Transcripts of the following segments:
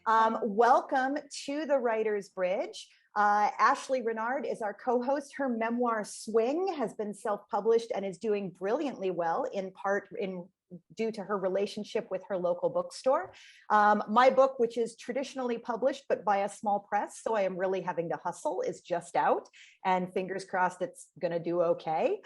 Welcome to the Writer's Bridge. Ashley Renard is our co-host. Her memoir Swing has been self-published and is doing brilliantly well, in part due to her relationship with her local bookstore. My book, which is traditionally published but by a small press, so I am really having to hustle, is just out, and fingers crossed it's going to do okay.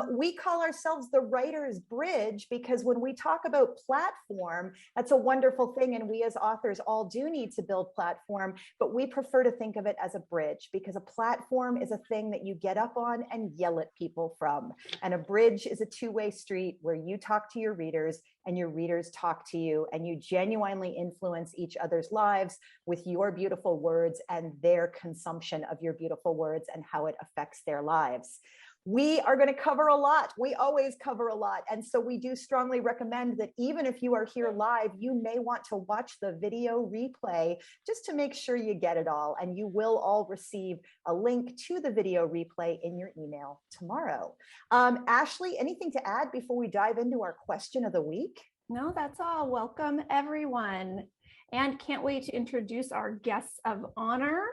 We call ourselves the Writer's Bridge because when we talk about platform, that's a wonderful thing. And we as authors all do need to build platform, but we prefer to think of it as a bridge because a platform is a thing that you get up on and yell at people from. And a bridge is a two-way street where you talk to your readers and your readers talk to you, and you genuinely influence each other's lives with your beautiful words and their consumption of your beautiful words and how it affects their lives. We are going to cover a lot. We always cover a lot. And so we do strongly recommend that even if you are here live, you may want to watch the video replay just to make sure you get it all. And you will all receive a link to the video replay in your email tomorrow. Ashley, anything to add before we dive into our question of the week? No, that's all. Welcome, everyone. And can't wait to introduce our guests of honor.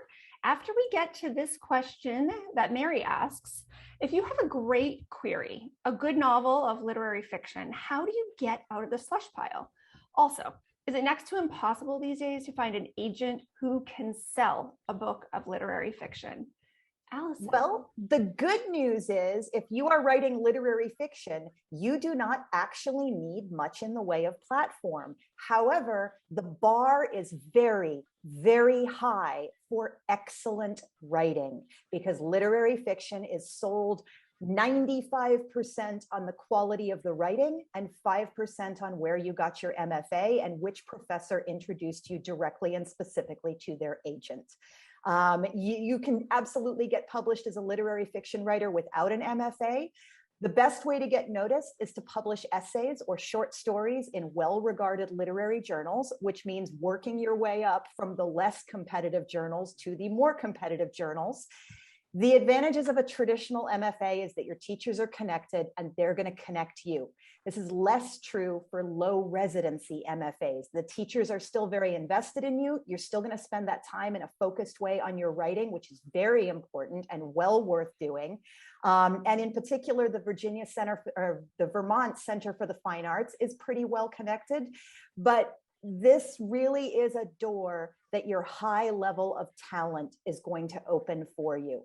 After we get to this question that Mary asks, if you have a great query, a good novel of literary fiction, how do you get out of the slush pile? Also, is it next to impossible these days to find an agent who can sell a book of literary fiction? Allison. Well, the good news is if you are writing literary fiction, you do not actually need much in the way of platform. However, the bar is very, very high for excellent writing because literary fiction is sold 95% on the quality of the writing and 5% on where you got your MFA and which professor introduced you directly and specifically to their agent. You can absolutely get published as a literary fiction writer without an MFA. The best way to get noticed is to publish essays or short stories in well-regarded literary journals, which means working your way up from the less competitive journals to the more competitive journals. The advantages of a traditional MFA is that your teachers are connected and they're going to connect you. This is less true for low residency MFAs. The teachers are still very invested in you. You're still going to spend that time in a focused way on your writing, which is very important and well worth doing. And in particular, the Vermont Center for the Fine Arts is pretty well connected, but this really is a door that your high level of talent is going to open for you.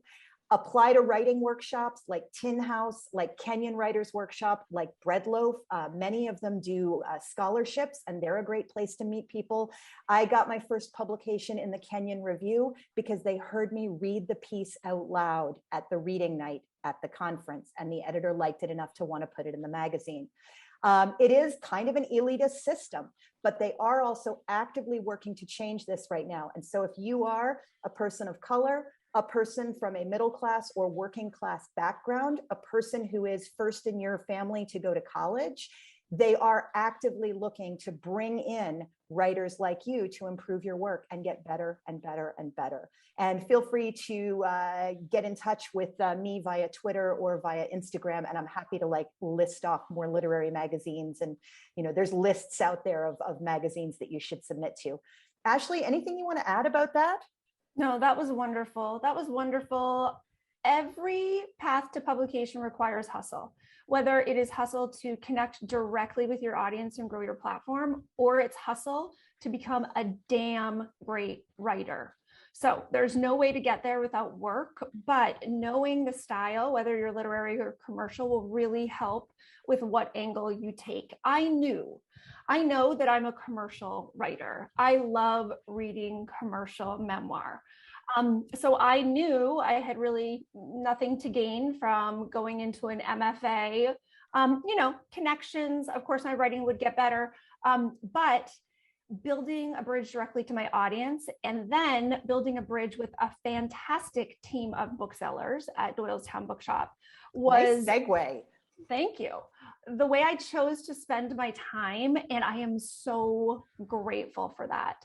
Apply to writing workshops like Tin House, like Kenyon Writers Workshop, like Breadloaf. Many of them do scholarships, and they're a great place to meet people. I got my first publication in the Kenyon Review because they heard me read the piece out loud at the reading night at the conference, and the editor liked it enough to want to put it in the magazine. It is kind of an elitist system, but they are also actively working to change this right now. And so if you are a person of color, a person from a middle class or working class background, a person who is first in your family to go to college, they are actively looking to bring in writers like you to improve your work and get better and better and better. And feel free to get in touch with me via Twitter or via Instagram, and I'm happy to list off more literary magazines. And there's lists out there of magazines that you should submit to. Ashley, anything you want to add about that? No, that was wonderful. That was wonderful. Every path to publication requires hustle, whether it is hustle to connect directly with your audience and grow your platform, or it's hustle to become a damn great writer. So there's no way to get there without work, but knowing the style, whether you're literary or commercial, will really help with what angle you take. I know that I'm a commercial writer. I love reading commercial memoir. So I knew I had really nothing to gain from going into an MFA. Connections, of course, my writing would get better, but building a bridge directly to my audience and then building a bridge with a fantastic team of booksellers at Doylestown Bookshop was... Nice segue. Thank you. The way I chose to spend my time, and I am so grateful for that.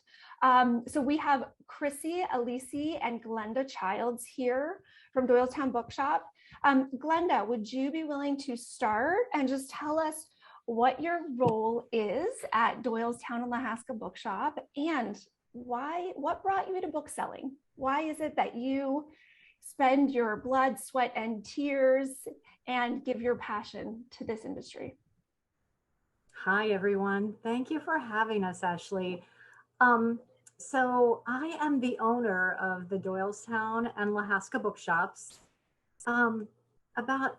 So we have Chrissy, Elise, and Glenda Childs here from Doylestown Bookshop. Glenda, would you be willing to start and just tell us what your role is at Doylestown and Lahaska Bookshop and what brought you to book selling? Why is it that you spend your blood, sweat, and tears and give your passion to this industry? Hi, everyone. Thank you for having us, Ashley. Um, so I am the owner of the Doylestown and Lahaska bookshops. Um, about,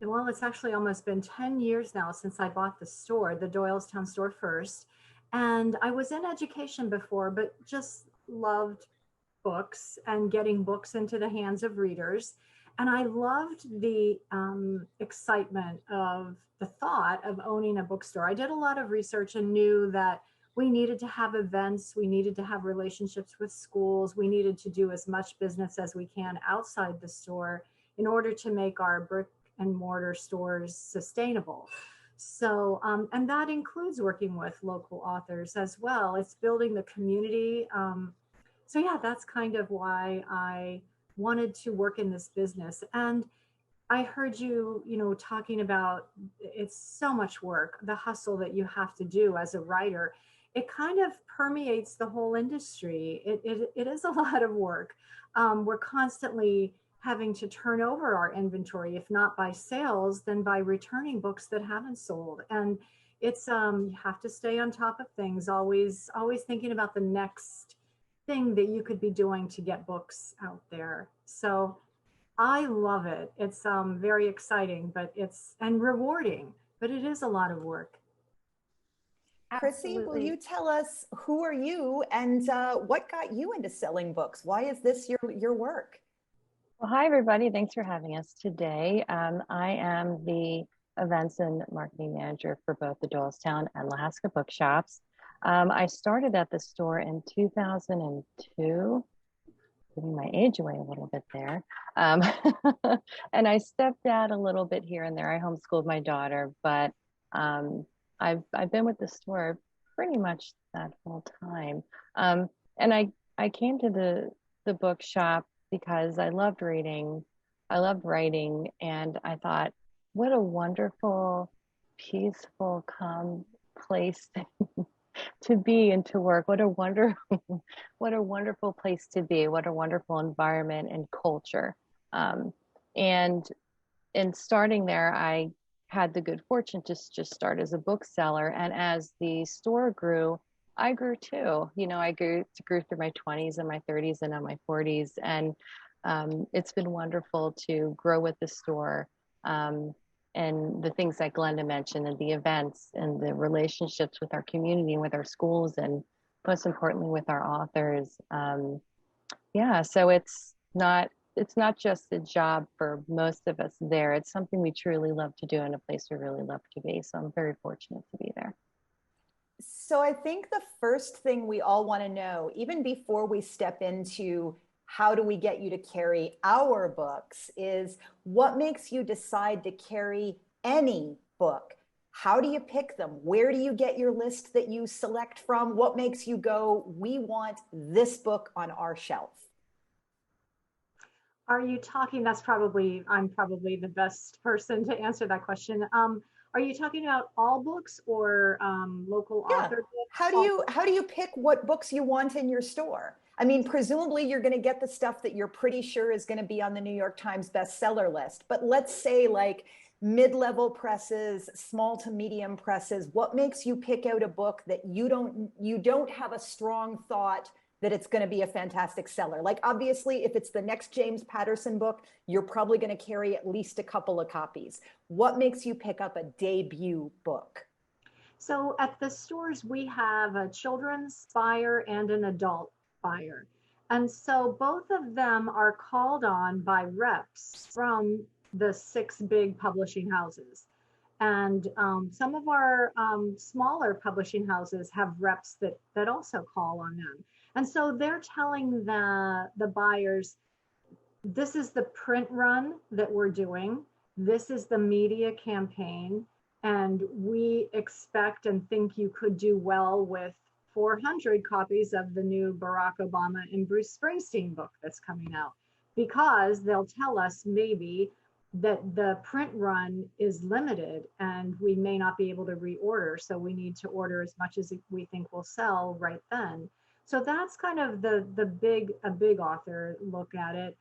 well, it's actually almost been 10 years now since I bought the store, the Doylestown store first. And I was in education before, but just loved books and getting books into the hands of readers. And I loved the excitement of the thought of owning a bookstore. I did a lot of research and knew that we needed to have events, we needed to have relationships with schools, we needed to do as much business as we can outside the store in order to make our brick and mortar stores sustainable. So, and that includes working with local authors as well. It's building the community. So yeah, that's kind of why I wanted to work in this business. And I heard you, talking about it's so much work, the hustle that you have to do as a writer. It kind of permeates the whole industry. It is a lot of work. We're constantly having to turn over our inventory, if not by sales, then by returning books that haven't sold. And it's you have to stay on top of things, always thinking about the next thing that you could be doing to get books out there. So I love it. It's very exciting, but and rewarding, but it is a lot of work. Chrissy, will Absolutely. you tell us who are you and what got you into selling books? Why is this your work? Well, hi, everybody. Thanks for having us today. I am the events and marketing manager for both the Doylestown and Lahaska bookshops. I started at the store in 2002, giving my age away a little bit there. And I stepped out a little bit here and there. I homeschooled my daughter, but I've been with the store pretty much that whole time. And I came to the bookshop because I loved reading, I loved writing, and I thought, what a wonderful, peaceful, calm place to be and to work. What a what a wonderful place to be. What a wonderful environment and culture. Um, and in starting there, I had the good fortune to just start as a bookseller. And as the store grew, I grew too. I grew through my 20s and my 30s and now my 40s. And it's been wonderful to grow with the store. And the things that Glenda mentioned and the events and the relationships with our community and with our schools and most importantly with our authors. Yeah, so it's not just a job for most of us there. It's something we truly love to do and a place we really love to be. So I'm very fortunate to be there. So I think the first thing we all want to know, even before we step into how do we get you to carry our books, is what makes you decide to carry any book? How do you pick them? Where do you get your list that you select from? What makes you go, we want this book on our shelf? Are you talking, I'm probably the best person to answer that question. Are you talking about all books or local Yeah. author books? How do you pick what books you want in your store? I mean, presumably you're going to get the stuff that you're pretty sure is going to be on the New York Times bestseller list. But let's say like mid-level presses, small to medium presses, what makes you pick out a book that you don't have a strong thought that it's going to be a fantastic seller? Like obviously if it's the next James Patterson book, you're probably going to carry at least a couple of copies. What makes you pick up a debut book? So at the stores, we have a children's buyer and an adult buyer. And so both of them are called on by reps from the six big publishing houses. And some of our smaller publishing houses have reps that also call on them. And so they're telling the buyers, this is the print run that we're doing. This is the media campaign. And we expect and think you could do well with 400 copies of the new Barack Obama and Bruce Springsteen book that's coming out, because they'll tell us maybe that the print run is limited and we may not be able to reorder. So we need to order as much as we think will sell right then. So that's kind of a big author look at it.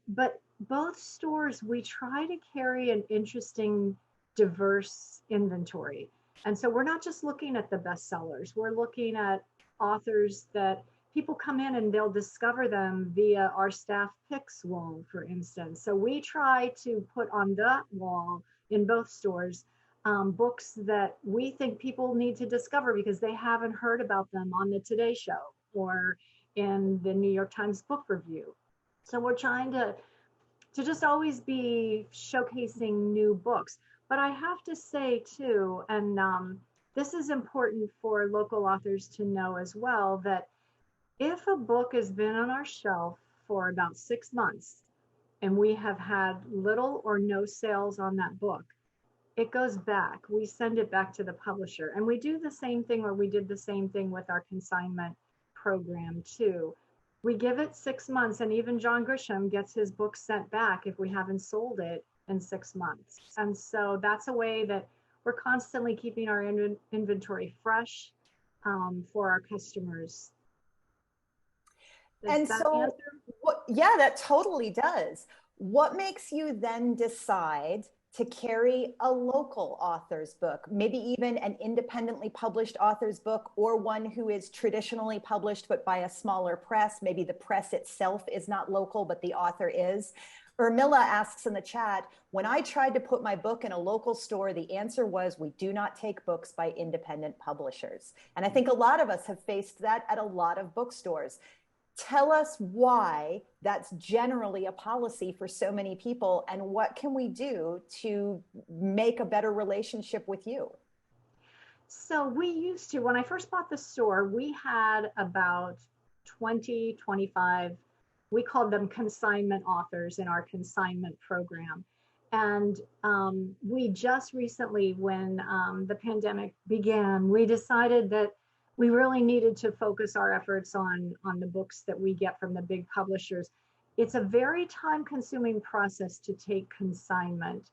But both stores, we try to carry an interesting, diverse inventory. And so we're not just looking at the bestsellers, we're looking at authors that people come in and they'll discover them via our staff picks wall, for instance. So we try to put on that wall in both stores books that we think people need to discover because they haven't heard about them on the Today Show or in the New York Times Book Review. So we're trying to just always be showcasing new books. But I have to say too, and this is important for local authors to know as well, that if a book has been on our shelf for about 6 months and we have had little or no sales on that book, it goes back. We send it back to the publisher. And we do the same thing, or we did the same thing with our consignment program too. We give it 6 months, and even John Grisham gets his book sent back if we haven't sold it in 6 months. And so that's a way that we're constantly keeping our inventory fresh for our customers. And so, yeah, that totally does. What makes you then decide to carry a local author's book, maybe even an independently published author's book, or one who is traditionally published but by a smaller press? Maybe the press itself is not local, but the author is. Urmila asks in the chat, when I tried to put my book in a local store, the answer was, we do not take books by independent publishers. And I think a lot of us have faced that at a lot of bookstores. Tell us why that's generally a policy for so many people, and what can we do to make a better relationship with you? So we used to, when I first bought the store, we had about 20, 25, we called them consignment authors in our consignment program. And we just recently, when the pandemic began, we decided that we really needed to focus our efforts on the books that we get from the big publishers. It's a very time-consuming process to take consignment.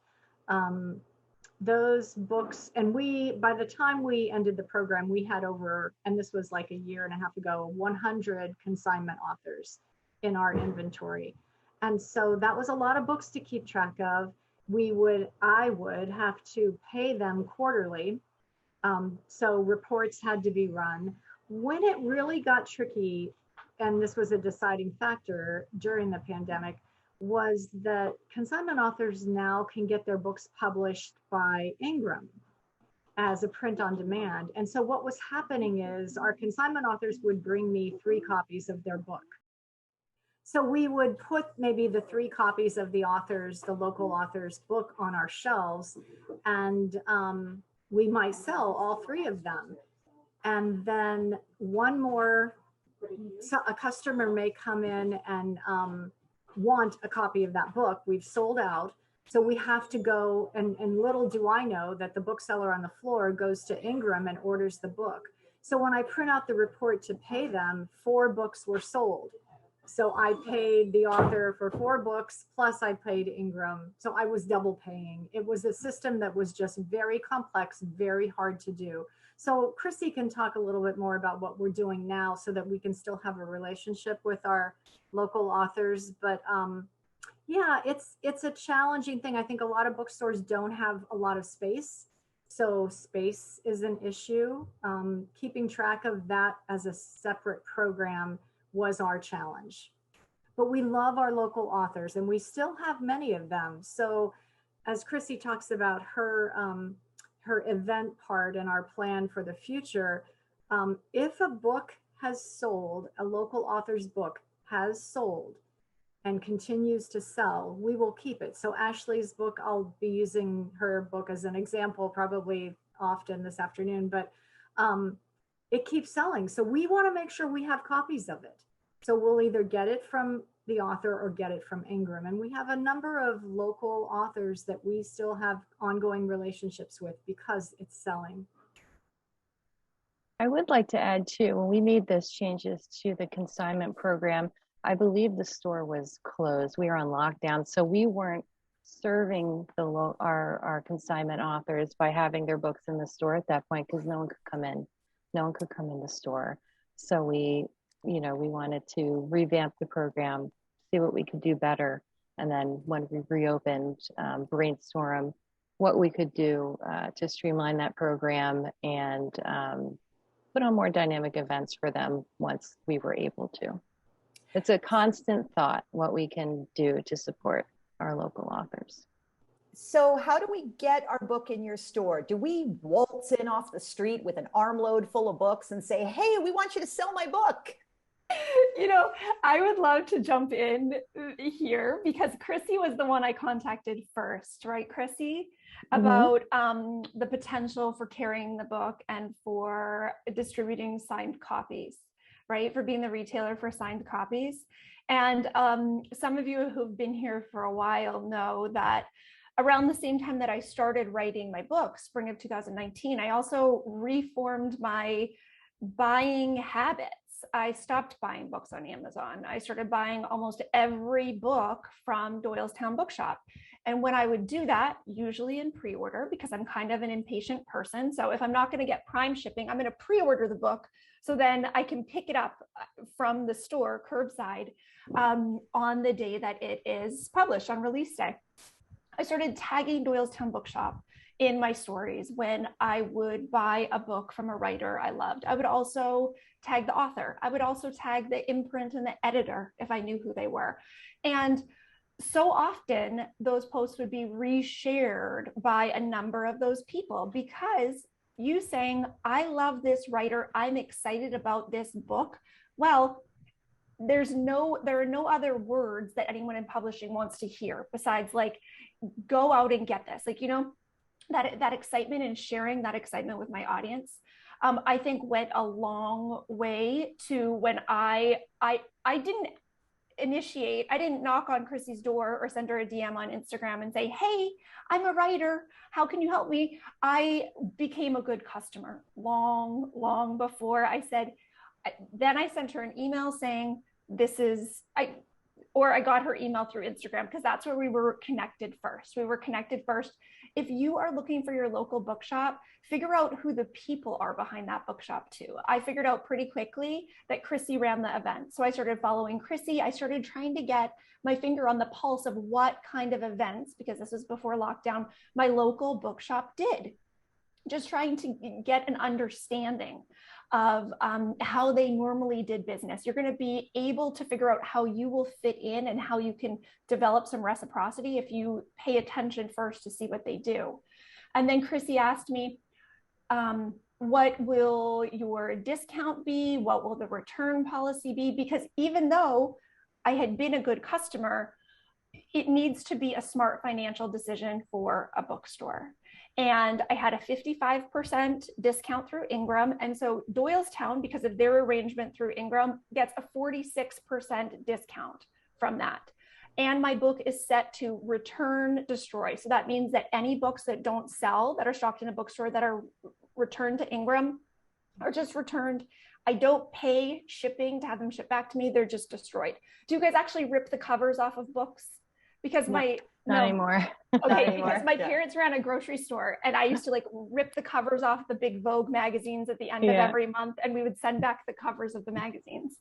Those books, and by the time we ended the program, we had over, and this was like a year and a half ago, 100 consignment authors in our inventory. And so that was a lot of books to keep track of. I would have to pay them quarterly. So reports had to be run. When it really got tricky, and this was a deciding factor during the pandemic, was that consignment authors now can get their books published by Ingram as a print on demand. And so what was happening is our consignment authors would bring me 3 copies of their book. So we would put maybe the 3 copies of the local author's book on our shelves, and we might sell all 3 of them. And then a customer may come in and want a copy of that book. We've sold out. So we have to go, and little do I know that the bookseller on the floor goes to Ingram and orders the book. So when I print out the report to pay them, 4 books were sold. So I paid the author for 4 books, plus I paid Ingram. So I was double paying. It was a system that was just very complex, very hard to do. So Chrissy can talk a little bit more about what we're doing now so that we can still have a relationship with our local authors. But yeah, it's a challenging thing. I think a lot of bookstores don't have a lot of space. So space is an issue. Keeping track of that as a separate program was our challenge. But we love our local authors, and we still have many of them. So as Chrissy talks about her event part and our plan for the future, if a book has sold, a local author's book has sold and continues to sell, we will keep it. So Ashley's book, I'll be using her book as an example probably often this afternoon, but it keeps selling. So we want to make sure we have copies of it. So we'll either get it from the author or get it from Ingram. And we have a number of local authors that we still have ongoing relationships with because it's selling. I would like to add too, when we made those changes to the consignment program, I believe the store was closed. We were on lockdown, so we weren't serving our consignment authors by having their books in the store at that point because no one could come in. No one could come in the store. So we wanted to revamp the program, see what we could do better. And then when we reopened, brainstorm what we could do to streamline that program and put on more dynamic events for them once we were able to. It's a constant thought, what we can do to support our local authors. So how do we get our book in your store? Do we waltz in off the street with an armload full of books and say, hey, we want you to sell my book? You know, I would love to jump in here because Chrissy was the one I contacted first, right, Chrissy? About the potential for carrying the book and for distributing signed copies, right? For being the retailer for signed copies. And some of you who've been here for a while know that around the same time that I started writing my book, spring of 2019, I also reformed my buying habits. I stopped buying books on Amazon. I started buying almost every book from Doylestown Bookshop. And when I would do that, usually in pre-order, because I'm kind of an impatient person. So if I'm not going to get Prime shipping, I'm going to pre-order the book so then I can pick it up from the store curbside on the day that it is published, on release day. I started tagging Doylestown Bookshop in my stories when I would buy a book from a writer I loved. I would also tag the author. I would also tag the imprint and the editor if I knew who they were. And so often those posts would be reshared by a number of those people because you saying, I love this writer, I'm excited about this book. Well, there are no other words that anyone in publishing wants to hear besides like, go out and get this. Like, you know, that excitement and sharing that excitement with my audience, I think went a long way to when I didn't knock on Chrissy's door or send her a DM on Instagram and say, hey, I'm a writer, how can you help me? I became a good customer long before I said. Then I sent her an email saying, I got her email through Instagram because that's where we were connected first. If you are looking for your local bookshop, figure out who the people are behind that bookshop too. I figured out pretty quickly that Chrissy ran the event. So I started following Chrissy. I started trying to get my finger on the pulse of what kind of events, because this was before lockdown, my local bookshop did. Just trying to get an understanding of how they normally did business. You're going to be able to figure out how you will fit in and how you can develop some reciprocity if you pay attention first to see what they do. And then Chrissy asked me, what will your discount be? What will the return policy be? Because even though I had been a good customer, it needs to be a smart financial decision for a bookstore. And I had a 55% discount through Ingram. And so Doylestown, because of their arrangement through Ingram, gets a 46% discount from that. And my book is set to return, destroy. So that means that any books that don't sell, that are stocked in a bookstore, that are returned to Ingram, are just returned. I don't pay shipping to have them shipped back to me. They're just destroyed. Do you guys actually rip the covers off of books? Because not anymore. Okay, because my parents ran a grocery store and I used to like rip the covers off the big Vogue magazines at the end of every month, and we would send back the covers of the magazines.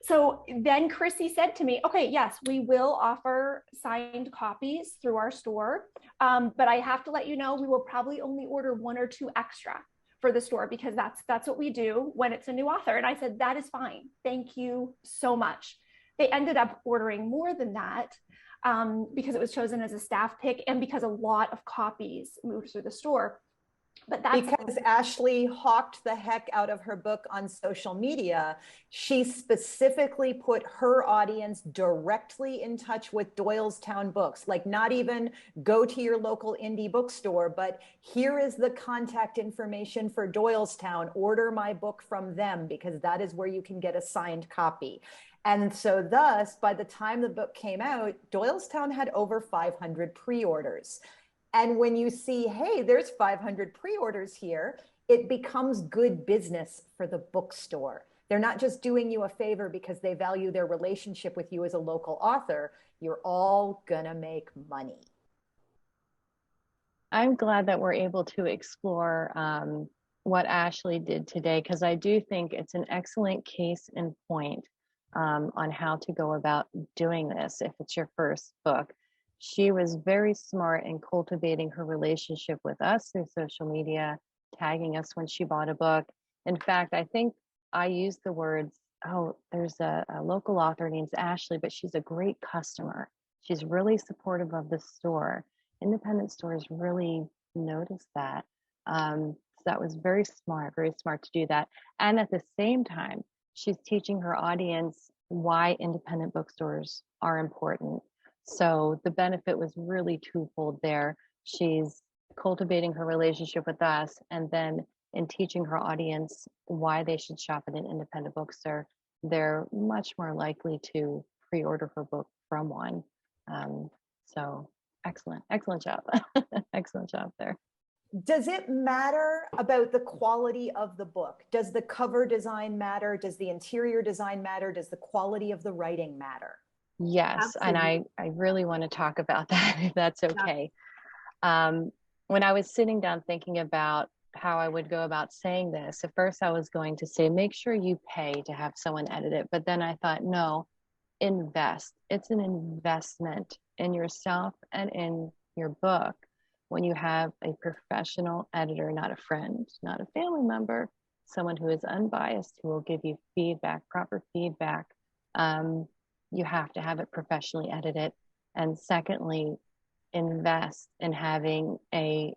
So then Chrissy said to me, okay, yes, we will offer signed copies through our store, but I have to let you know, we will probably only order 1 or 2 extra for the store because that's what we do when it's a new author. And I said, that is fine. Thank you so much. They ended up ordering more than that because it was chosen as a staff pick and because a lot of copies moved through the store. But that's because Ashley hawked the heck out of her book on social media. She specifically put her audience directly in touch with Doylestown Books, like not even go to your local indie bookstore, but here is the contact information for Doylestown. Order my book from them because that is where you can get a signed copy. And so thus, by the time the book came out, Doylestown had over 500 pre-orders. And when you see, hey, there's 500 pre-orders here, it becomes good business for the bookstore. They're not just doing you a favor because they value their relationship with you as a local author. You're all gonna make money. I'm glad that we're able to explore what Ashley did today, because I do think it's an excellent case in point on how to go about doing this if it's your first book. She was very smart in cultivating her relationship with us through social media, tagging us when she bought a book. In fact, I think I used the words, oh, there's a local author named Ashley, but she's a great customer. She's really supportive of the store. Independent stores really notice that. So that was very smart to do that. And at the same time, she's teaching her audience why independent bookstores are important. So the benefit was really twofold there. She's cultivating her relationship with us, and then in teaching her audience why they should shop at an independent bookstore, they're much more likely to pre-order her book from one. So excellent job. Excellent job there. Does it matter about the quality of the book? Does the cover design matter? Does the interior design matter? Does the quality of the writing matter? Yes, Absolutely. and I really want to talk about that, if that's okay. When I was sitting down thinking about how I would go about saying this, at first I was going to say, make sure you pay to have someone edit it. But then I thought, no, invest. It's an investment in yourself and in your book when you have a professional editor, not a friend, not a family member, someone who is unbiased, who will give you feedback, proper feedback. You have to have it professionally edited. And secondly, invest in having a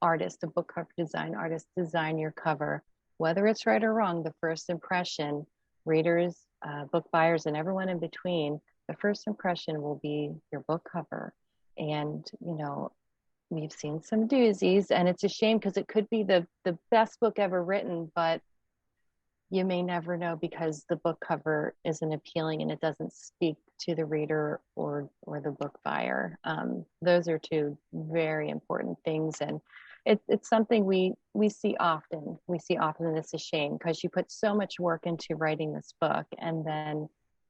artist, a book cover design artist, design your cover. Whether it's right or wrong, the first impression, readers, book buyers, and everyone in between, the first impression will be your book cover. And, you know, we've seen some doozies, and it's a shame because it could be the best book ever written, but you may never know because the book cover isn't appealing and it doesn't speak to the reader or the book buyer. Those are two very important things, and it's something we see often. We see often, and it's a shame because you put so much work into writing this book, and then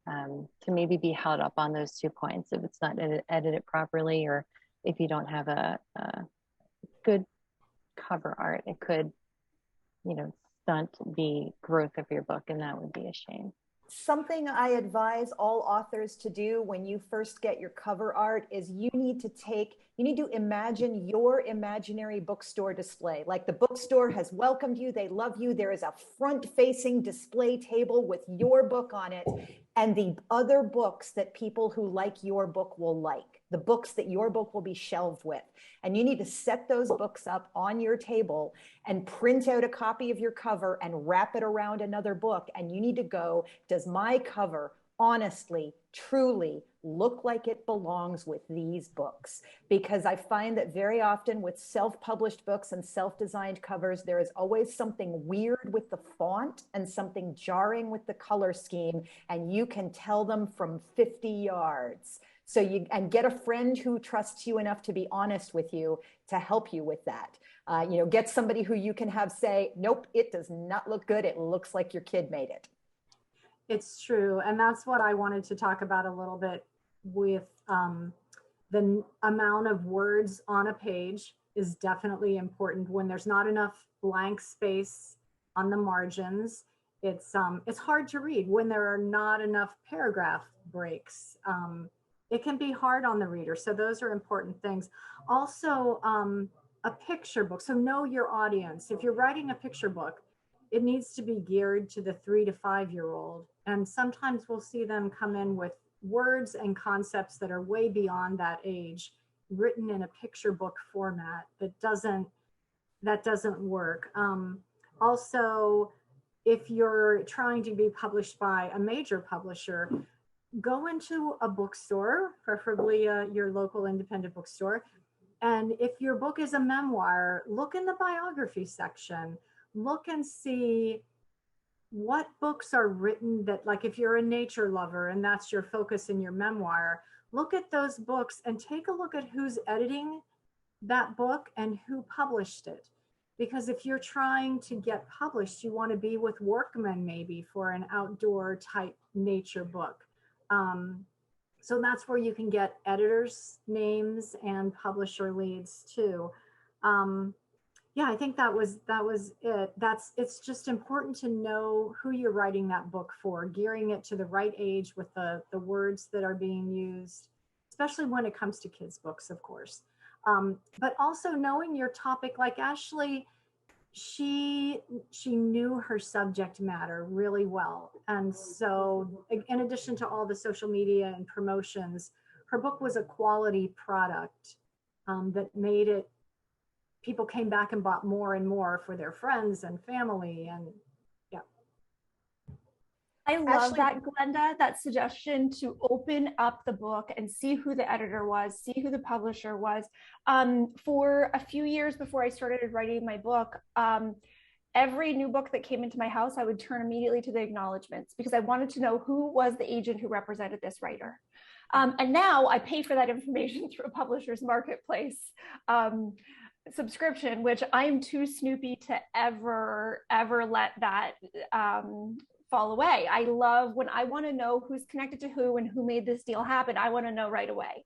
to maybe be held up on those 2 points if it's not edited properly, or if you don't have a good cover art, it could, you know, stunt the growth of your book, and that would be a shame. Something I advise all authors to do when you first get your cover art is you need to imagine your imaginary bookstore display. Like the bookstore has welcomed you, they love you. There is a front-facing display table with your book on it and the other books that people who like your book will like, the books that your book will be shelved with. And you need to set those books up on your table and print out a copy of your cover and wrap it around another book. And you need to go, does my cover honestly, truly look like it belongs with these books? Because I find that very often with self-published books and self-designed covers, there is always something weird with the font and something jarring with the color scheme, and you can tell them from 50 yards. So and get a friend who trusts you enough to be honest with you to help you with that. Get somebody who you can have say, nope, it does not look good. It looks like your kid made it. It's true. And that's what I wanted to talk about a little bit with the amount of words on a page is definitely important. When there's not enough blank space on the margins, it's hard to read. When there are not enough paragraph breaks, it can be hard on the reader. So those are important things. Also, a picture book. So know your audience. If you're writing a picture book, it needs to be geared to the 3 to 5 year old. And sometimes we'll see them come in with words and concepts that are way beyond that age, written in a picture book format that doesn't work. Also, if you're trying to be published by a major publisher, go into a bookstore, preferably your local independent bookstore. And if your book is a memoir, look in the biography section. Look and see what books are written that, like if you're a nature lover and that's your focus in your memoir, look at those books and take a look at who's editing that book and who published it. Because if you're trying to get published, you want to be with Workman maybe for an outdoor type nature book. So that's where you can get editors' names and publisher leads too. Yeah, I think that was it. It's just important to know who you're writing that book for, gearing it to the right age with the words that are being used, especially when it comes to kids' books, of course. But also knowing your topic, like Ashley, she knew her subject matter really well, and so in addition to all the social media and promotions, her book was a quality product that made it, people came back and bought more and more for their friends and family. And yeah. I love Ashley, that, Glenda, that suggestion to open up the book and see who the editor was, see who the publisher was. For a few years before I started writing my book, every new book that came into my house, I would turn immediately to the acknowledgments because I wanted to know who was the agent who represented this writer. And now I pay for that information through a publisher's marketplace subscription, which I'm too snoopy to ever let that fall away. I love when I want to know who's connected to who and who made this deal happen. I want to know right away.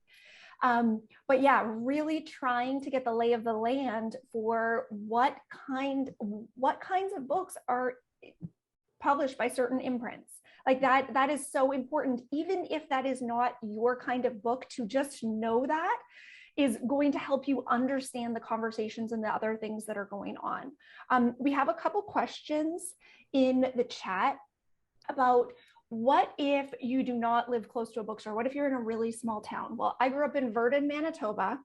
But yeah, really trying to get the lay of the land for what kinds of books are published by certain imprints. Like that is so important. Even if that is not your kind of book, to just know that is going to help you understand the conversations and the other things that are going on. We have a couple questions in the chat about what if you do not live close to a bookstore? What if you're in a really small town? Well, I grew up in Virden, Manitoba,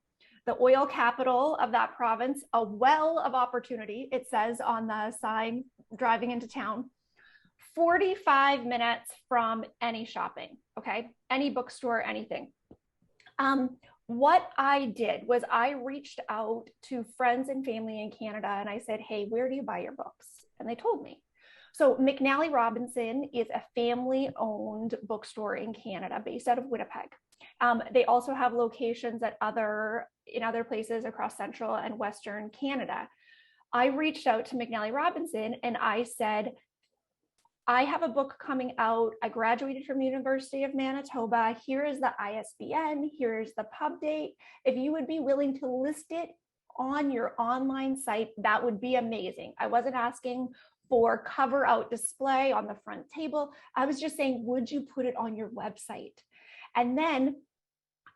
the oil capital of that province, a well of opportunity, it says on the sign driving into town. 45 minutes from any shopping, okay? Any bookstore, anything. What I did was I reached out to friends and family in Canada and I said, hey, where do you buy your books? And they told me. So McNally Robinson is a family-owned bookstore in Canada based out of Winnipeg. They also have locations in other places across central and western Canada. I reached out to McNally Robinson and I said, I have a book coming out. I graduated from University of Manitoba. Here is the ISBN. Here's the pub date. If you would be willing to list it on your online site, that would be amazing. I wasn't asking for cover out display on the front table. I was just saying, would you put it on your website? And then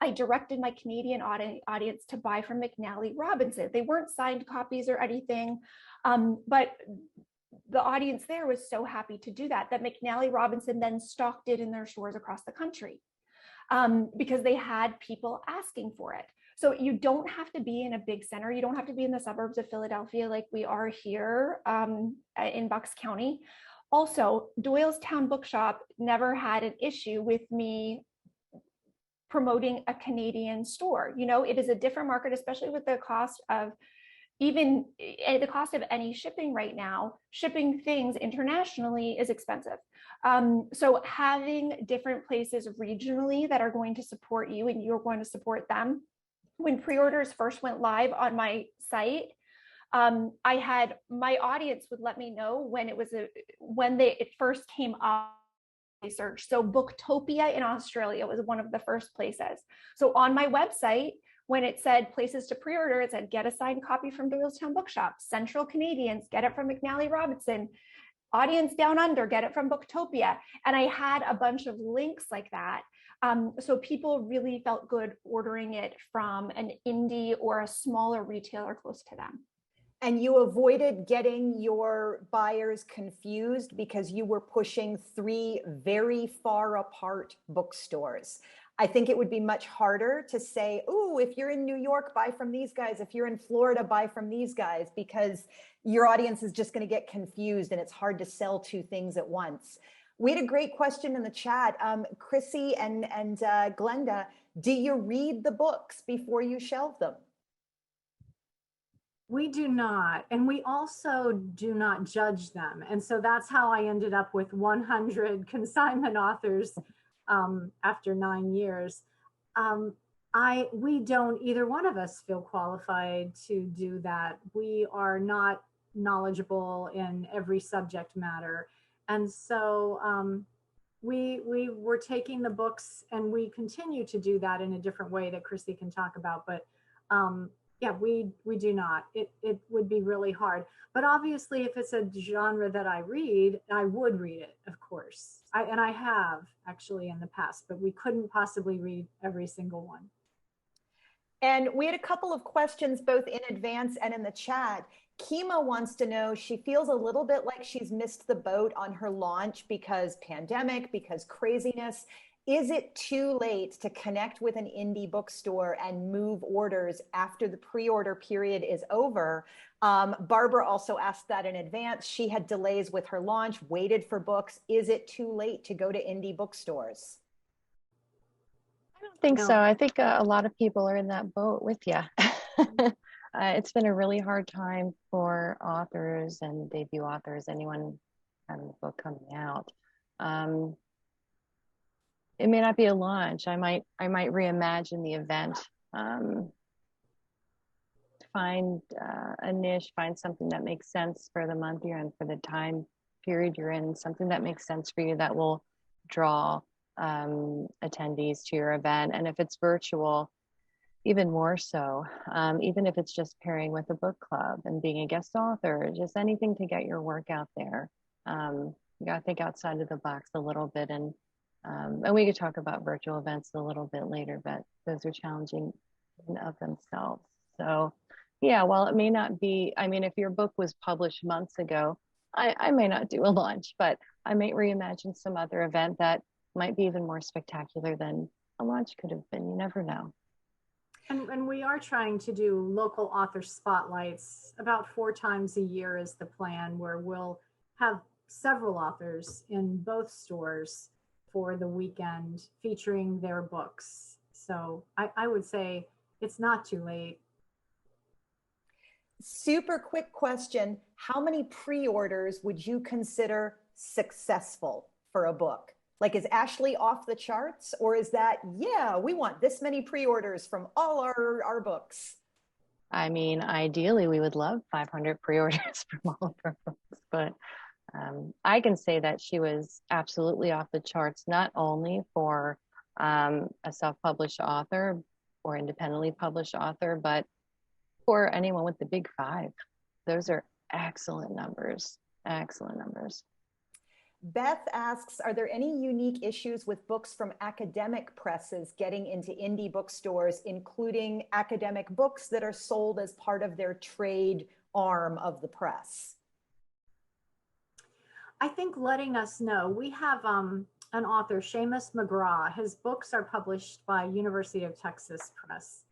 I directed my Canadian audience to buy from McNally Robinson. They weren't signed copies or anything, but the audience there was so happy to do that McNally Robinson then stocked it in their stores across the country because they had people asking for it. So you don't have to be in a big center. You don't have to be in the suburbs of Philadelphia like we are here in Bucks County. Also, Doylestown Bookshop never had an issue with me promoting a Canadian store. You know, it is a different market, especially with the cost of any shipping right now. Shipping things internationally is expensive. So having different places regionally that are going to support you and you're going to support them. When pre-orders first went live on my site, I had my audience would let me know when it first came up. Research. So Booktopia in Australia was one of the first places. So on my website, when it said places to pre-order, it said get a signed copy from Doylestown Bookshop. Central Canadians, get it from McNally Robinson. Audience Down Under, get it from Booktopia. And I had a bunch of links like that. So people really felt good ordering it from an indie or a smaller retailer close to them. And you avoided getting your buyers confused because you were pushing 3 very far apart bookstores. I think it would be much harder to say, oh, if you're in New York, buy from these guys. If you're in Florida, buy from these guys, because your audience is just going to get confused and it's hard to sell 2 things at once. We had a great question in the chat. Chrissy and Glenda, do you read the books before you shelve them? We do not. And we also do not judge them. And so that's how I ended up with 100 consignment authors after 9 years. We don't, either one of us feel qualified to do that. We are not knowledgeable in every subject matter. And so we were taking the books, and we continue to do that in a different way that Chrissy can talk about. But Yeah, we do not. It would be really hard. But obviously, if it's a genre that I read, I would read it, of course. And I have actually in the past, but we couldn't possibly read every single one. And we had a couple of questions both in advance and in the chat. Kima wants to know, she feels a little bit like she's missed the boat on her launch because pandemic, because craziness. Is it too late to connect with an indie bookstore and move orders after the pre-order period is over? Barbara also asked that in advance. She had delays with her launch, waited for books. Is it too late to go to indie bookstores? I don't think No. so. I think a lot of people are in that boat with you. It's been a really hard time for authors and debut authors, anyone having a book coming out. It may not be a launch. I might reimagine the event. Find a niche, find something that makes sense for the month you're in, for the time period you're in, something that makes sense for you that will draw attendees to your event. And if it's virtual, even more so, even if it's just pairing with a book club and being a guest author, just anything to get your work out there. You got to think outside of the box a little bit. And we could talk about virtual events a little bit later, but those are challenging in of themselves. So yeah, while it may not be, I mean, if your book was published months ago, I may not do a launch, but I might reimagine some other event that might be even more spectacular than a launch could have been. You never know. And we are trying to do local author spotlights about 4 times a year is the plan, where we'll have several authors in both stores for the weekend featuring their books. So I would say it's not too late. Super quick question. How many pre-orders would you consider successful for a book? Like, is Ashley off the charts, or is that, yeah, we want this many pre-orders from all our books? I mean, ideally, we would love 500 pre-orders from all of our books, but I can say that she was absolutely off the charts, not only for a self-published author or independently published author, but for anyone with the big 5. Those are excellent numbers, excellent numbers. Beth asks, are there any unique issues with books from academic presses getting into indie bookstores, including academic books that are sold as part of their trade arm of the press? I think letting us know. We have an author, Seamus McGraw. His books are published by University of Texas Press.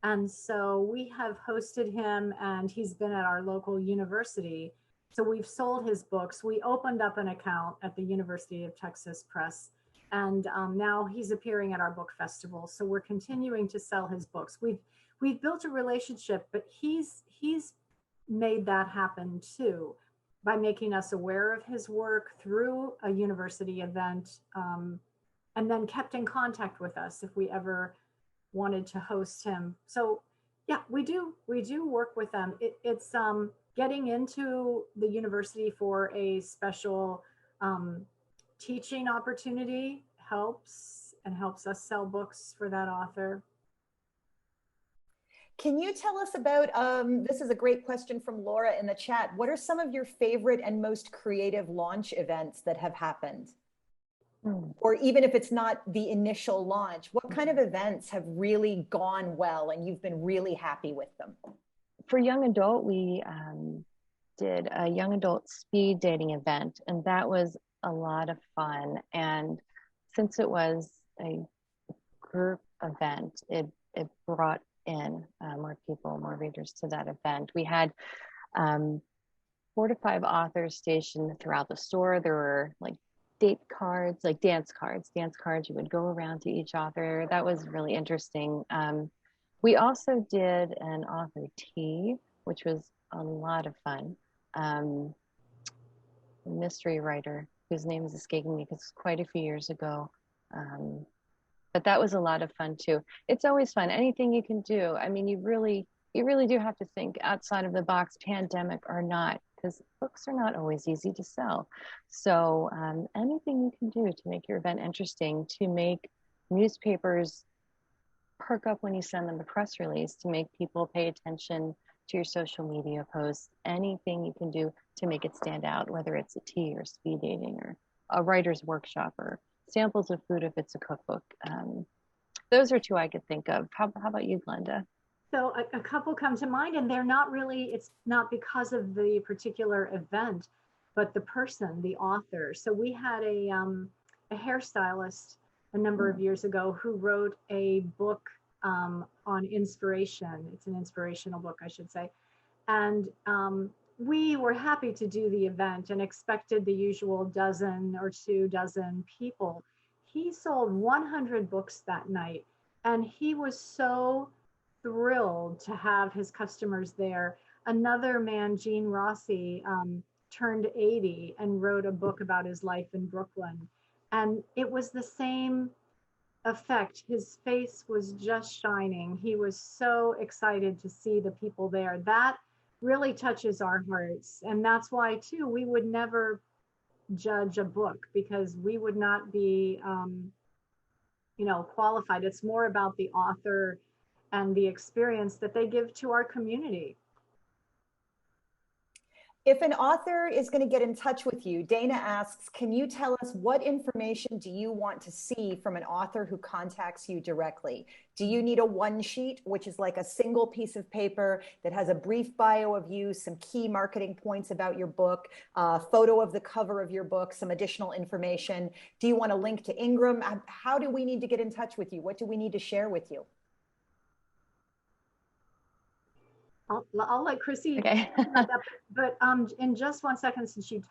And so we have hosted him, and he's been at our local university. So we've sold his books. We opened up an account at the University of Texas Press, and now he's appearing at our book festival. So we're continuing to sell his books. We've built a relationship, but he's made that happen too, by making us aware of his work through a university event, and then kept in contact with us if we ever wanted to host him. So yeah, we do work with them. It's getting into the university for a special teaching opportunity helps us sell books for that author. Can you tell us about, this is a great question from Laura in the chat. What are some of your favorite and most creative launch events that have happened? Or even if it's not the initial launch, what kind of events have really gone well and you've been really happy with them? For young adult, we did a young adult speed dating event, and that was a lot of fun. And since it was a group event, it brought in more people, more readers to that event. We had 4 to 5 authors stationed throughout the store. There were like date cards, like dance cards. You would go around to each author. That was really interesting. We also did an author tea, which was a lot of fun. A mystery writer whose name is escaping me because it's quite a few years ago. But that was a lot of fun too. It's always fun. Anything you can do. I mean, you really do have to think outside of the box, pandemic or not, because books are not always easy to sell. So anything you can do to make your event interesting, to make newspapers perk up when you send them a press release to make people pay attention to your social media posts, anything you can do to make it stand out, whether it's a tea or speed dating or a writer's workshop or samples of food if it's a cookbook. Those are two I could think of. How about you, Glenda? So a couple come to mind, and they're not really, it's not because of the particular event, but the person, the author. So we had a hairstylist a number of years ago who wrote a book on inspiration. It's an inspirational book, I should say. And we were happy to do the event and expected the usual dozen or 2 dozen people. He sold 100 books that night, and he was so thrilled to have his customers there. Another man, Gene Rossi, turned 80 and wrote a book about his life in Brooklyn. And it was the same effect. His face was just shining. He was so excited to see the people there. That really touches our hearts. And that's why, too, we would never judge a book because we would not be, qualified. It's more about the author and the experience that they give to our community. If an author is going to get in touch with you, Dana asks, can you tell us what information do you want to see from an author who contacts you directly? Do you need a one sheet, which is like a single piece of paper that has a brief bio of you, some key marketing points about your book, a photo of the cover of your book, some additional information? Do you want a link to Ingram? How do we need to get in touch with you? What do we need to share with you? I'll let Chrissy, okay. but in just 1 second, since you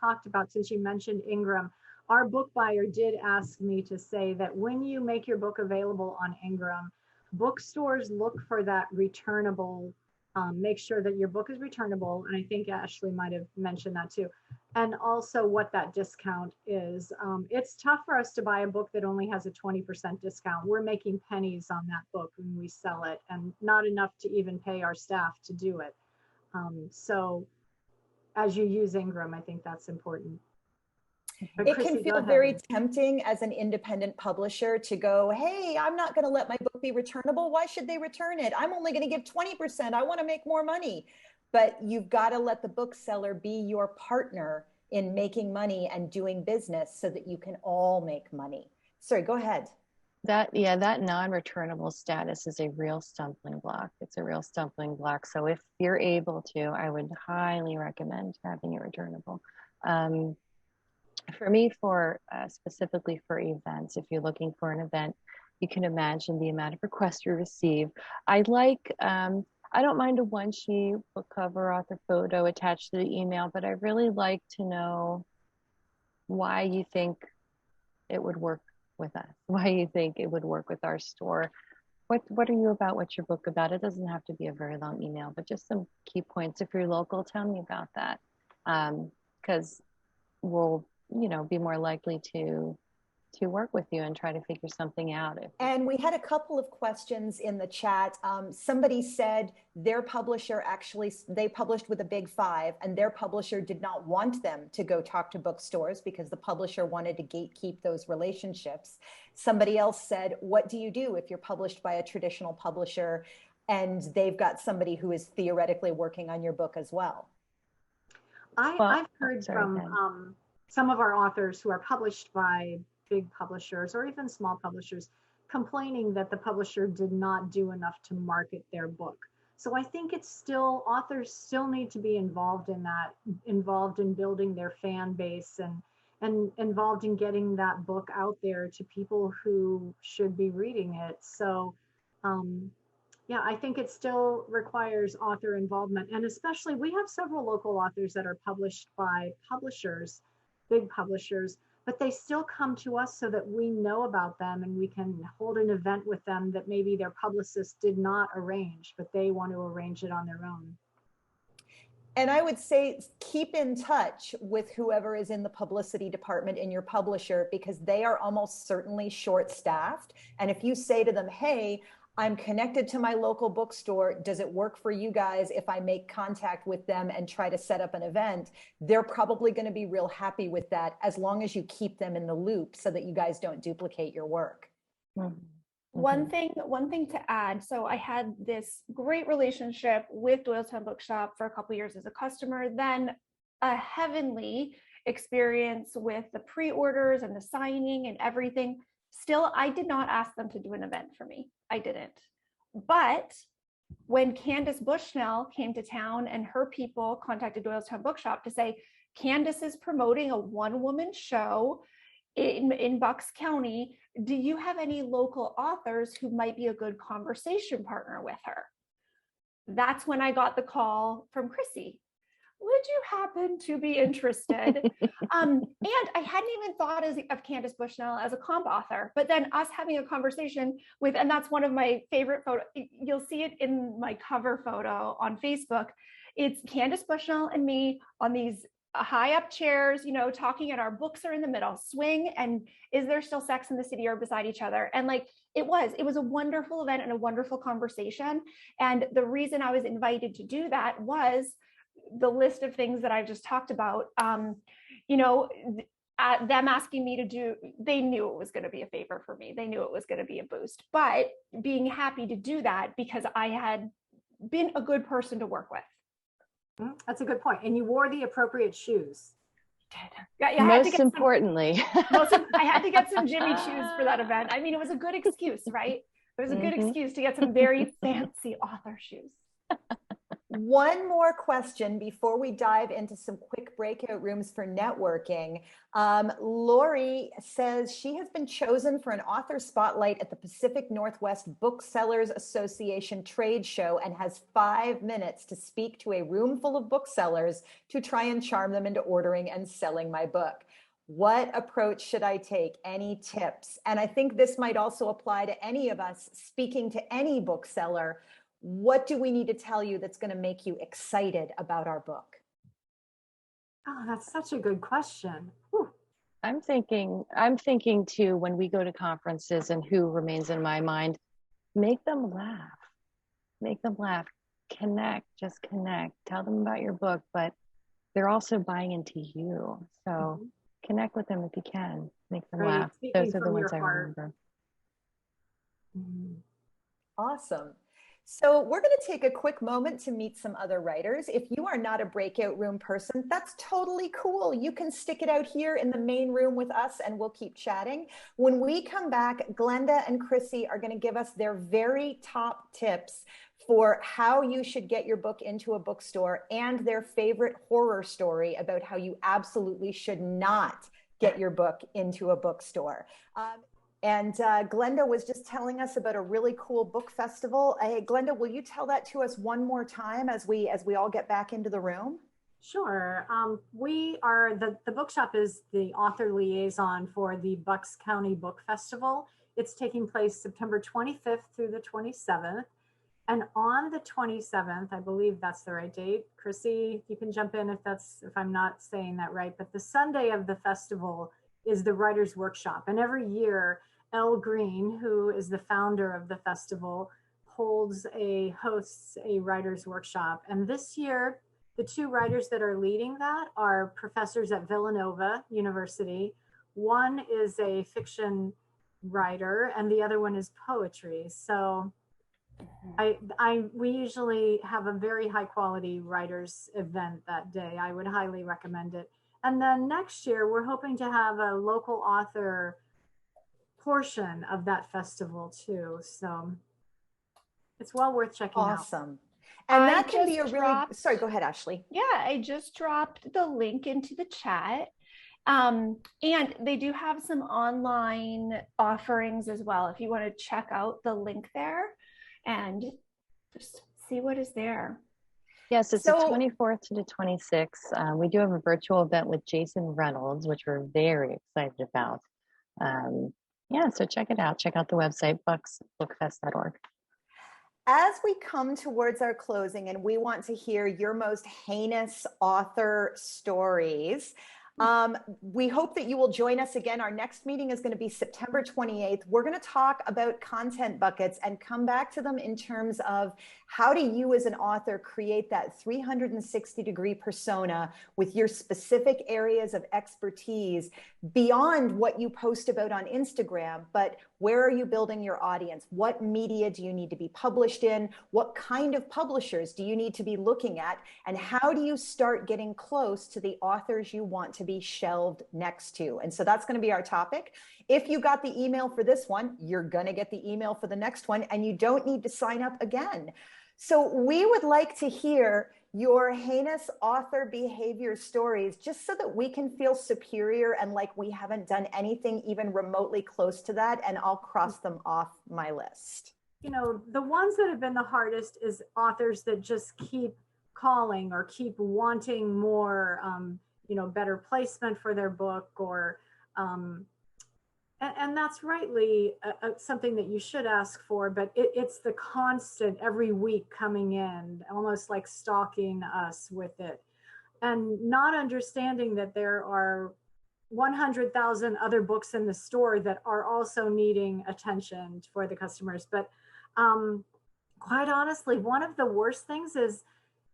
mentioned Ingram, our book buyer did ask me to say that when you make your book available on Ingram, bookstores look for that returnable, make sure that your book is returnable. And I think Ashley might have mentioned that too. And also what that discount is. It's tough for us to buy a book that only has a 20% discount. We're making pennies on that book when we sell it, and not enough to even pay our staff to do it. So as you use Ingram, I think that's important. But it Chrissy, can feel very tempting as an independent publisher to go, hey, I'm not going to let my book be returnable. Why should they return it? I'm only going to give 20%. I want to make more money. But you've got to let the bookseller be your partner in making money and doing business so that you can all make money. Sorry, go ahead. That non-returnable status is a real stumbling block. It's a real stumbling block. So if you're able to, I would highly recommend having it returnable. For me, specifically for events, if you're looking for an event, you can imagine the amount of requests you receive. I don't mind a one sheet, book cover, author photo attached to the email, but I really like to know why you think it would work with us, why you think it would work with our store. What are you about? What's your book about? It doesn't have to be a very long email, but just some key points. If you're local, tell me about that. Because we'll, be more likely to work with you and try to figure something out. And we had a couple of questions in the chat. Somebody said their publisher they published with a big 5, and their publisher did not want them to go talk to bookstores because the publisher wanted to gatekeep those relationships. Somebody else said, what do you do if you're published by a traditional publisher and they've got somebody who is theoretically working on your book as well? I've heard from some of our authors who are published by big publishers or even small publishers complaining that the publisher did not do enough to market their book. So I think authors still need to be involved in that, involved in building their fan base and involved in getting that book out there to people who should be reading it. So I think it still requires author involvement. And especially we have several local authors that are published by publishers, big publishers, but they still come to us so that we know about them and we can hold an event with them that maybe their publicist did not arrange, but they want to arrange it on their own. And I would say keep in touch with whoever is in the publicity department in your publisher, because they are almost certainly short-staffed. And if you say to them, hey, I'm connected to my local bookstore. Does it work for you guys if I make contact with them and try to set up an event? They're probably going to be real happy with that, as long as you keep them in the loop so that you guys don't duplicate your work. Mm-hmm. One thing to add. So I had this great relationship with Doylestown Bookshop for a couple years as a customer, then a heavenly experience with the pre-orders and the signing and everything. Still, I did not ask them to do an event for me. I didn't. But when Candace Bushnell came to town and her people contacted Doylestown Bookshop to say, Candace is promoting a one-woman show in Bucks County. Do you have any local authors who might be a good conversation partner with her? That's when I got the call from Chrissy. Would you happen to be interested? And I hadn't even thought of Candace Bushnell as a comp author, but then us having a conversation with, and that's one of my favorite photos. You'll see it in my cover photo on Facebook. It's Candace Bushnell and me on these high up chairs, talking, and our books are in the middle, swing, and Is There Still Sex in the City are beside each other. And like, it was a wonderful event and a wonderful conversation. And the reason I was invited to do that was the list of things that I've just talked about. Them asking me to do, they knew it was going to be a favor for me. They knew it was going to be a boost, but being happy to do that because I had been a good person to work with. That's a good point. And you wore the appropriate shoes. Yeah, most importantly. I had to get some Jimmy shoes for that event. I mean, it was a good excuse, right? It was a good excuse to get some very fancy author shoes. One more question before we dive into some quick breakout rooms for networking. Lori says she has been chosen for an author spotlight at the Pacific Northwest Booksellers Association trade show and has 5 minutes to speak to a room full of booksellers to try and charm them into ordering and selling my book. What approach should I take? Any tips? And I think this might also apply to any of us speaking to any bookseller. What do we need to tell you that's going to make you excited about our book? Oh, that's such a good question. Whew. I'm thinking too, when we go to conferences, and who remains in my mind, make them laugh, connect, tell them about your book, but they're also buying into you. So connect with them if you can, make them laugh. Those are the ones I remember. Awesome. So we're going to take a quick moment to meet some other writers. If you are not a breakout room person, that's totally cool. You can stick it out here in the main room with us and we'll keep chatting. When we come back, Glenda and Chrissy are going to give us their very top tips for how you should get your book into a bookstore and their favorite horror story about how you absolutely should not get your book into a bookstore. And Glenda was just telling us about a really cool book festival. Hey, Glenda, will you tell that to us one more time as we all get back into the room? Sure. We are, the bookshop is the author liaison for the Bucks County Book Festival. It's taking place September 25th through the 27th. And on the 27th, I believe that's the right date. Chrissy, you can jump in if I'm not saying that right. But the Sunday of the festival is the Writers' Workshop. And every year, Elle Green, who is the founder of the festival, hosts a writer's workshop. And this year, the two writers that are leading that are professors at Villanova University. One is a fiction writer and the other one is poetry. So we usually have a very high quality writers event that day. I would highly recommend it. And then next year, we're hoping to have a local author portion of that festival too. So it's well worth checking out. Awesome. And that can be a really, sorry, go ahead, Ashley. Yeah, I just dropped the link into the chat. And they do have some online offerings as well. If you want to check out the link there and just see what is there. Yes, it's the 24th to the 26th. We do have a virtual event with Jason Reynolds, which we're very excited about. Yeah, so check it out. Check out the website, bucksbookfest.org. As we come towards our closing and we want to hear your most heinous author stories, We hope that you will join us again. Our next meeting is going to be September 28th. We're going to talk about content buckets and come back to them in terms of how do you as an author create that 360-degree persona with your specific areas of expertise beyond what you post about on Instagram, but where are you building your audience? What media do you need to be published in? What kind of publishers do you need to be looking at? And how do you start getting close to the authors you want to be shelved next to? And so that's going to be our topic. If you got the email for this one, you're going to get the email for the next one, and you don't need to sign up again. So we would like to hear your heinous author behavior stories, just so that we can feel superior and like we haven't done anything even remotely close to that. And I'll cross them off my list. You know, the ones that have been the hardest is authors that just keep calling or keep wanting more, better placement for their book, or, and that's rightly something that you should ask for, but it's the constant every week coming in, almost like stalking us with it, and not understanding that there are 100,000 other books in the store that are also needing attention for the customers. But quite honestly, one of the worst things is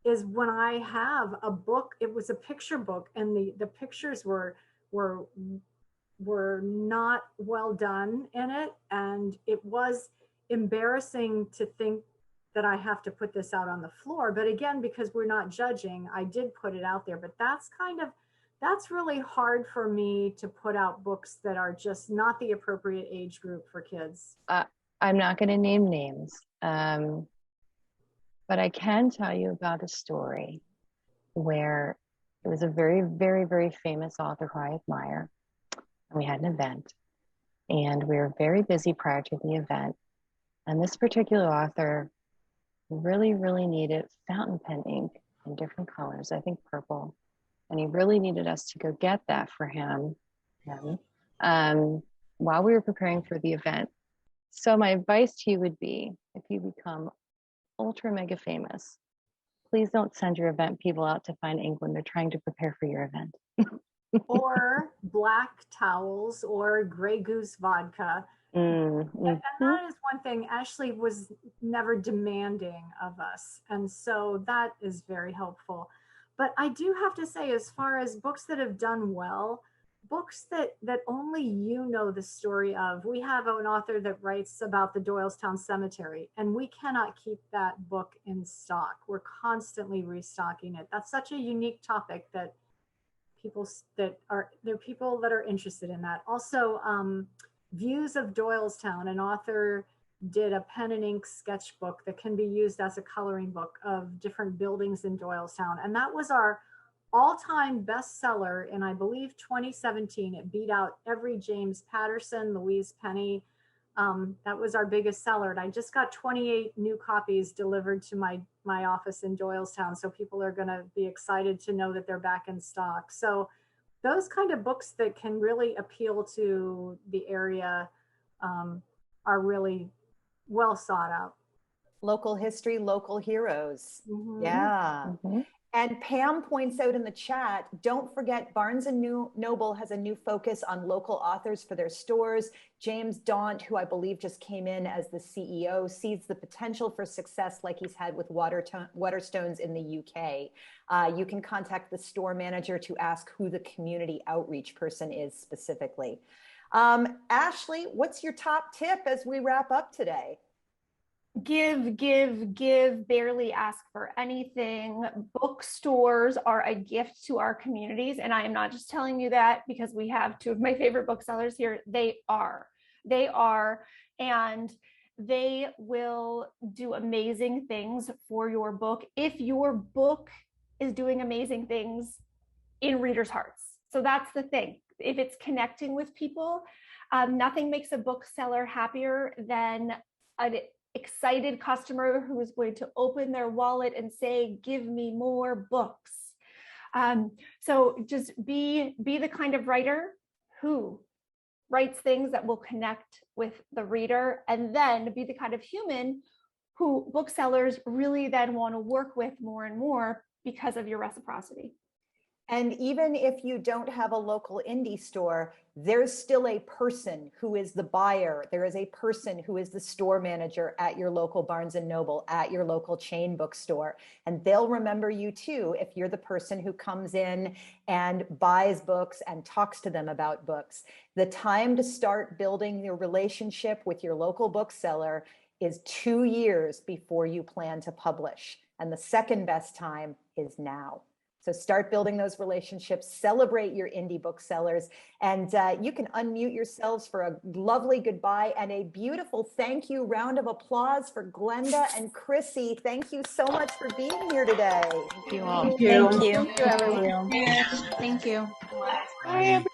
when I have a book, it was a picture book, and the pictures were not well done in it, and it was embarrassing to think that I have to put this out on the floor. But again, because we're not judging, I did put it out there. But that's really hard for me to put out books that are just not the appropriate age group for kids. I'm not going to name names, but I can tell you about a story where it was a very, very, very famous author who I admire. We had an event, and we were very busy prior to the event. And this particular author really, really needed fountain pen ink in different colors, I think purple. And he really needed us to go get that for him while we were preparing for the event. So my advice to you would be, if you become ultra mega famous, please don't send your event people out to find ink when they're trying to prepare for your event. Or black towels or Grey Goose vodka. Mm-hmm. And that is one thing. Ashley was never demanding of us, and so that is very helpful. But I do have to say, as far as books that have done well, books that only you know the story of, we have an author that writes about the Doylestown Cemetery, and we cannot keep that book in stock. We're constantly restocking it. That's such a unique topic that there are people that are interested in that. Also, Views of Doylestown, an author did a pen and ink sketchbook that can be used as a coloring book of different buildings in Doylestown. And that was our all-time bestseller in, I believe, 2017. It beat out every James Patterson, Louise Penny. That was our biggest seller. And I just got 28 new copies delivered to my office in Doylestown. So people are going to be excited to know that they're back in stock. So those kind of books that can really appeal to the area are really well sought out. Local history, local heroes. Mm-hmm. Yeah. Mm-hmm. And Pam points out in the chat, don't forget Barnes & Noble has a new focus on local authors for their stores. James Daunt, who I believe just came in as the CEO, sees the potential for success like he's had with Waterstones in the UK. You can contact the store manager to ask who the community outreach person is specifically. Ashley, what's your top tip as we wrap up today? Give, barely ask for anything. Bookstores are a gift to our communities. And I am not just telling you that because we have two of my favorite booksellers here. They are, and they will do amazing things for your book if your book is doing amazing things in readers' hearts. So that's the thing. If it's connecting with people, nothing makes a bookseller happier than an excited customer who is going to open their wallet and say, give me more books. So just be the kind of writer who writes things that will connect with the reader, and then be the kind of human who booksellers really then want to work with more and more because of your reciprocity. And even if you don't have a local indie store, there's still a person who is the buyer. There is a person who is the store manager at your local Barnes and Noble, at your local chain bookstore. And they'll remember you too if you're the person who comes in and buys books and talks to them about books. The time to start building your relationship with your local bookseller is 2 years before you plan to publish. And the second best time is now. So start building those relationships, celebrate your indie booksellers, and you can unmute yourselves for a lovely goodbye and a beautiful thank you. Round of applause for Glenda and Chrissy. Thank you so much for being here today. Thank you all. Thank you. Thank you, everyone. Thank you. Bye, everyone.